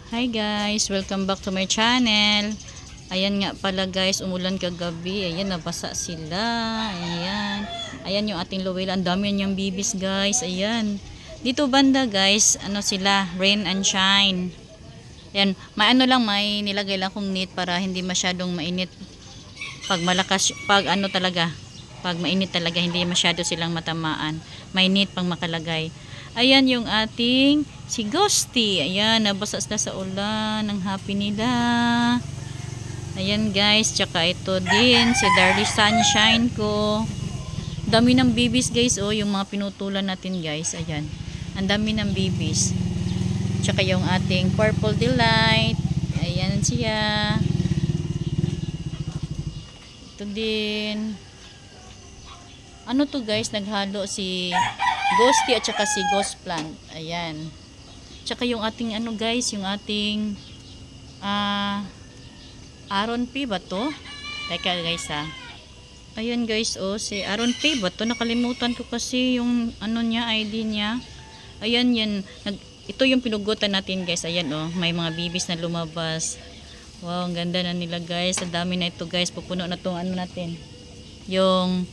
Hi guys, welcome back to my channel. Ayan nga pala guys, umulan kagabi. Ayan, nabasa sila. Ayan. Ayan yung ating Luwela. Ang dami niyang bibis guys. Ayan. Dito banda guys, ano sila, rain and shine. Ayan, may ano lang, may nilagay lang kong net para hindi masyadong mainit. Pag malakas, pag ano talaga, pag mainit talaga, hindi masyado silang matamaan. May net pang makalagay. Ayan yung ating si Ghosty. Ayan, nabasa sila sa ulan. Ang happy nila. Ayan guys, tsaka ito din si Darly Sunshine ko. Dami ng bibis guys, oh, yung mga pinutulan natin guys. Ayan, ang dami ng bibis. Tsaka yung ating Purple Delight. Ayan siya. Ito din. Ano to guys, naghalo si Ghosty at saka si Ghost Plant. Ayan. Tsaka yung ating ano guys, yung ating Aaron P ba to? Teka guys Ayan guys, oh, si Aaron P ba to? Nakalimutan ko kasi yung ano niya, ID niya. Ayan yan. Ito yung pinugutan natin guys. Ayan oh, may mga bibis na lumabas. Wow, ang ganda na nila guys. Ang dami na ito guys. Pupuno na tong ano natin. Yung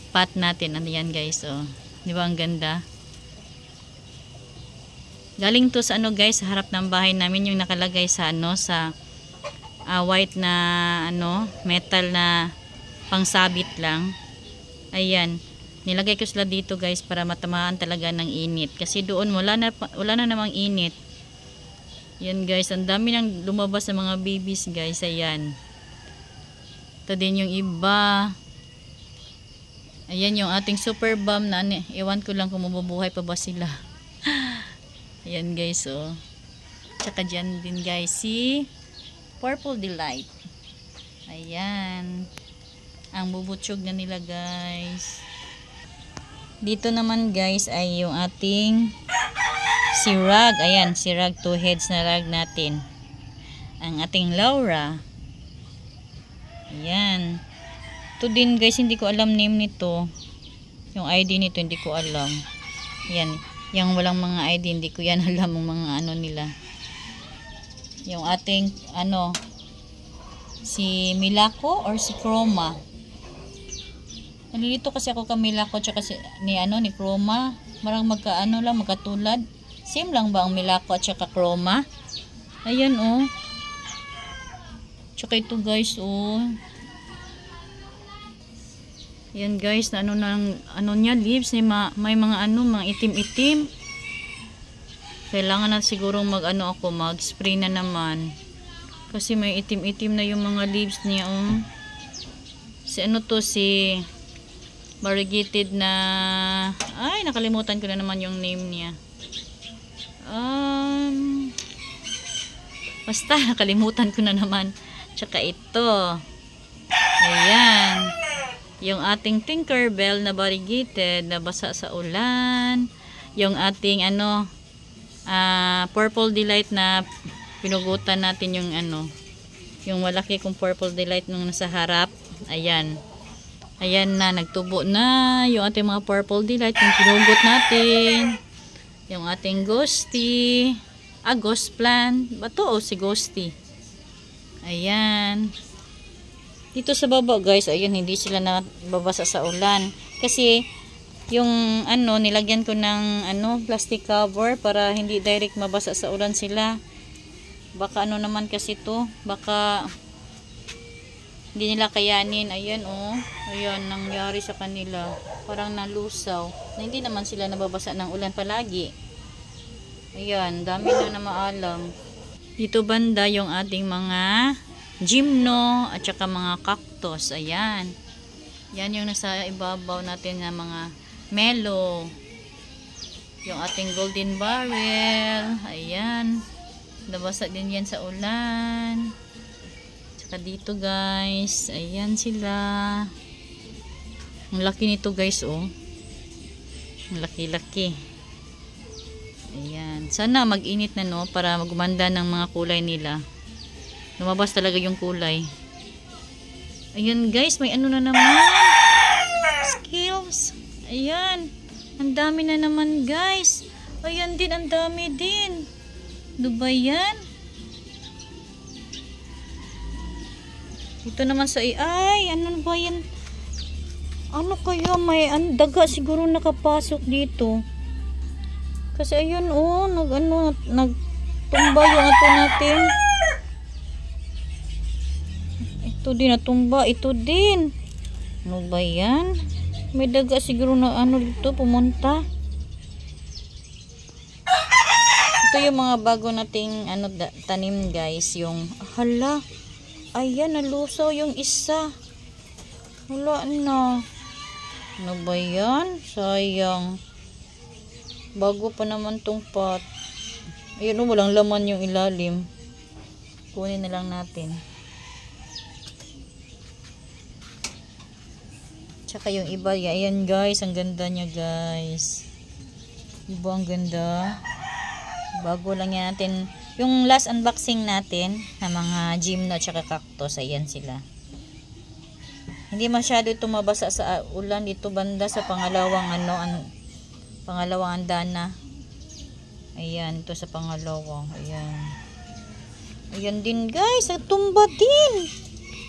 pot natin. Ano yan guys, oh. Di ba ang ganda? Galing to sa ano guys, sa harap ng bahay namin, yung nakalagay sa ano, sa white na ano, metal na pangsabit lang. Ayan, nilagay ko sila dito guys para matamaan talaga ng init. Kasi doon wala na namang init. Yan guys, ang dami nang lumabas sa mga babies guys. Ayan. Ito din yung iba. Ayan yung ating super bomb na iwan ko lang kung mabubuhay pa ba sila. Ayan guys, oh. Tsaka dyan din guys si Purple Delight. Ayan. Ang bubutsyog na nila guys. Dito naman guys ay yung ating si Rag. Ayan, si Rag, 2 heads na rag natin. Ang ating Laura. Ayan. Ito din guys, hindi ko alam name nito. Yung ID nito hindi ko alam. Yan, yung walang mga ID hindi ko yan alam ang mga ano nila. Yung ating ano, si Milako or si Chroma. Nalilito kasi ako ka Milako tsaka si, ni Chroma. Marang magkaano lang, magkatulad. Same lang ba ang Milako at saka Chroma? Ayan oh. Tsaka ito guys oh. Yan guys, na ano niya, leaves may mga ano, mga itim-itim. Kailangan na siguro mag-spray na naman. Kasi may itim-itim na yung mga leaves niya, oh. Si variegated na, ay, nakalimutan ko na naman yung name niya. Basta, nakalimutan ko na naman. Tsaka ito. Ayan. Yung ating Tinkerbell na variegated, na basa sa ulan. Yung ating Purple Delight na pinugutan natin yung yung malaki kong Purple Delight nung nasa harap. Ayan. Ayan na, nagtubo na yung ating mga Purple Delight, yung pinugot natin. Yung ating Ghosty. Ghost Plant. Bato o si Ghosty. Ayan. Dito sa baba guys, ayun, hindi sila nababasa sa ulan. Kasi yung nilagyan ko ng plastic cover para hindi direct mabasa sa ulan sila. Baka naman kasi to, baka hindi nila kayanin. Ayan oh. Ayan, nangyari sa kanila. Parang nalusaw. Na hindi naman sila nababasa ng ulan palagi. Ayan, dami na maalam. Dito banda yung ating mga gymno at saka mga cactus. Ayan. Yan yung nasa ibabaw natin na mga mellow. Yung ating golden barrel. Ayan. Nabasa din yan sa ulan. Tsaka dito guys. Ayan sila. Ang laki nito guys, oh. Ang laki-laki. Ayan. Sana mag-init na no para magumanda ng mga kulay nila. Lumabas talaga yung kulay. Ayan guys, may na naman. Skills. Ayan. Ang dami na naman guys. Ayan din, ang dami din. Ano ba yan? Ito naman sa ay, ano ba yan? Ano kaya may daga siguro nakapasok dito. Kasi ayun oh, nagtumba yung ato natin. Ito din natumba, ito din. Ano ba yan? May daga siguro na ano dito pumunta. Ito yung mga bago nating tanim guys, yung hala. Ayan, nalusaw yung isa. Wala na. Ano ba yan? Sayang. Bago pa naman tong pot. Ayun, walang laman yung ilalim. Kunin na lang natin. Tsaka yung iba, ayan guys, ang ganda niya guys. Iba ang ganda. Bago lang yan natin. Yung last unboxing natin na mga gymno tsaka cactus, ayan sila. Hindi masyado ito mabasa sa ulan dito banda sa pangalawang pangalawang andana. Ayan, ito sa pangalawang. Ayan. Ayan din guys, tumba din.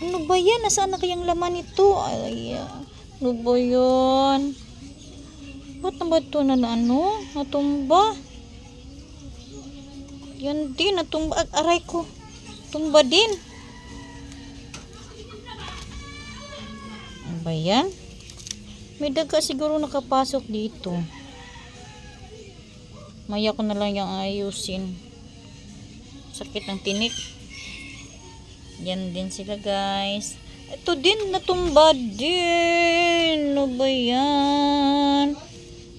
Ano ba yan? Nasaan na kayang laman ito? Ayan. Ano ba yun? Ba't na ba ito natumba? Yan din, natumba. Aray ko. Tumba din. Ano ba yan? May daga siguro nakapasok dito. Maya ko na lang yung ayusin. Sakit ng tinik. Yan din sila guys. Ito din natumba din. Ano ba yan?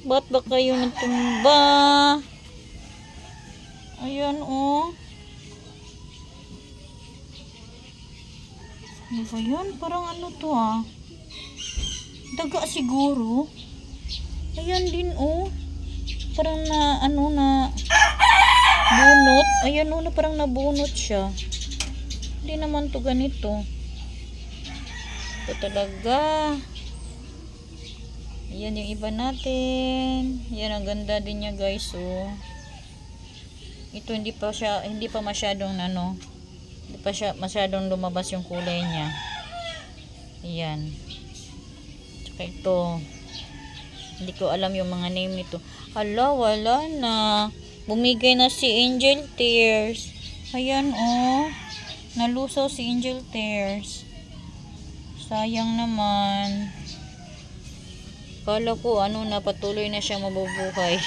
Ba't ba kayo natumba? Ayan oh. Ano ba yan? Parang ano to ah. Daga siguro. Ayan din oh. Parang na bunot. Ayan oh, parang nabunot siya. Hindi naman to ganito. Ito talaga. Ayan yung iba natin. Ayan ang ganda din niya guys oh. Ito hindi pa masyadong hindi pa siya masyadong lumabas yung kulay niya. Ayan. Tsaka ito. Hindi ko alam yung mga name nito. Hala, wala na. Bumigay na si Angel Tears. Ayan oh. Nalusaw si Angel Tears. Sayang naman. Kala ko patuloy na siya mabubuhay.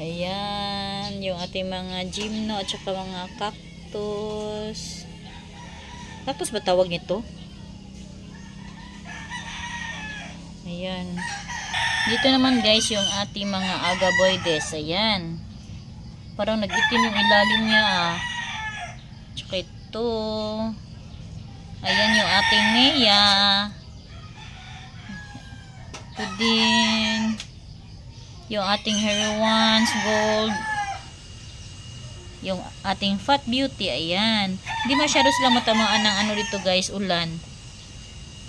Ayan, yung ating mga gymno at saka mga cactus. Cactus ba tawag nito? Ayan. Dito naman guys yung ating mga agaboides. Ayan. Parang nag-itim yung ilalim niya ah. Tsaka ito. Ayan yung ating Nea. Ito din. Yung ating Hero1's Gold. Yung ating Fat Beauty. Ayan. Hindi masyado sila matamaan ng dito guys, ulan.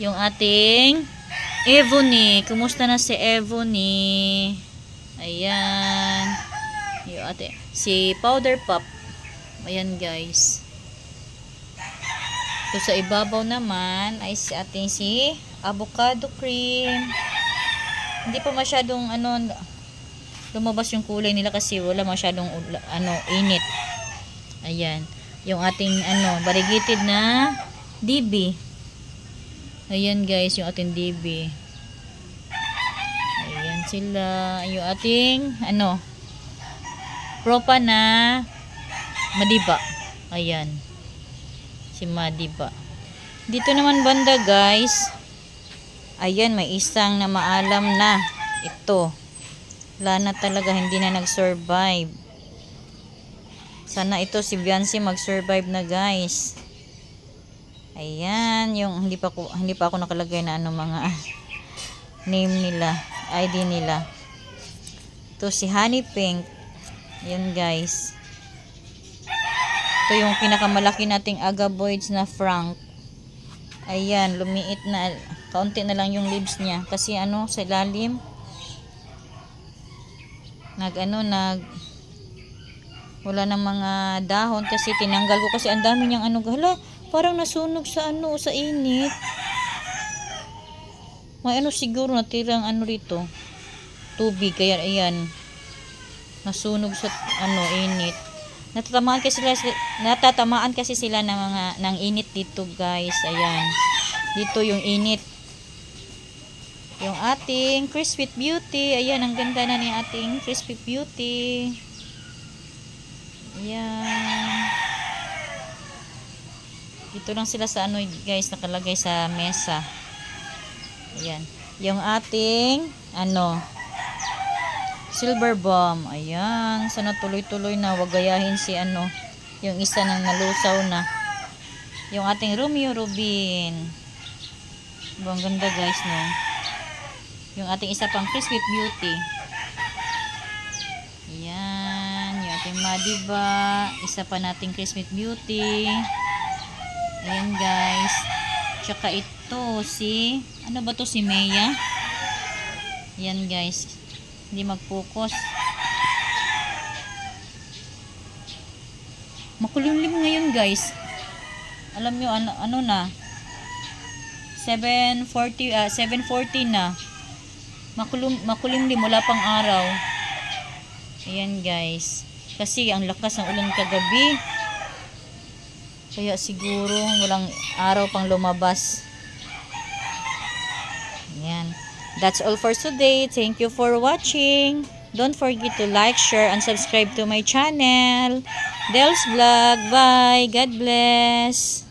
Yung ating Ebony. Kumusta na si Ebony? Ayan. Yung ating si Powder Puff. Ayan guys. Ito sa ibabaw naman ay si avocado cream. Hindi pa masyadong lumabas yung kulay nila kasi wala masyadong init. Ayan. Yung ating variegated na DB. Ayan guys, yung ating DB. Ayan sila. Yung ating propa na Madiba. Ayan. Si Madiba. Dito naman banda guys. Ayan, may isang na maalam na. Ito. Wala na talaga, hindi na nag-survive. Sana ito si Beyonce mag-survive na guys. Ayan, yung hindi pa ako nakalagay na mga name nila, ID nila. Ito si Honey Pink. Ayan guys. Ito yung pinakamalaki nating agaboids na Frank. Ayan, lumiit na. Kaunti na lang yung leaves niya kasi sa ilalim wala nang mga dahon kasi tinanggal ko kasi ang dami niyang hala, Parang nasunog sa ano, sa init. May ano siguro natirang ano rito. Tubig, kaya ayan. Nasunog sa ano, init. Natatamaan kasi sila ng init dito, guys. Ayan. Dito yung init. Yung ating Crispy Beauty. Ayan, ang ganda na ni ating Crispy Beauty. Ayan. Dito lang sila sa ano, guys, nakalagay sa mesa. Ayan. Yung ating ano, silver bomb. Ayan. Sana tuloy-tuloy na. Wag gayahin si ano, yung isa nang nalusaw na. Yung ating Romeo Rubin. Ang ganda, guys, no? Yung ating isa pang Crispy Beauty. Ayan. Yung ating Madiba. Isa pa nating Crispy Beauty. Ayan, guys. Tsaka ito, si ano ba to, si Maya? Ayan, guys. Hindi mag-focus. Makulimlim ngayon, guys. Alam nyo, ano na? 7:40 na. Makulimlim, wala pang araw. Ayan, guys. Kasi ang lakas ng ulan kagabi. Kaya siguro walang araw pang lumabas. Ayan. That's all for today. Thank you for watching. Don't forget to like, share, and subscribe to my channel. Del's Vlog. Bye. God bless.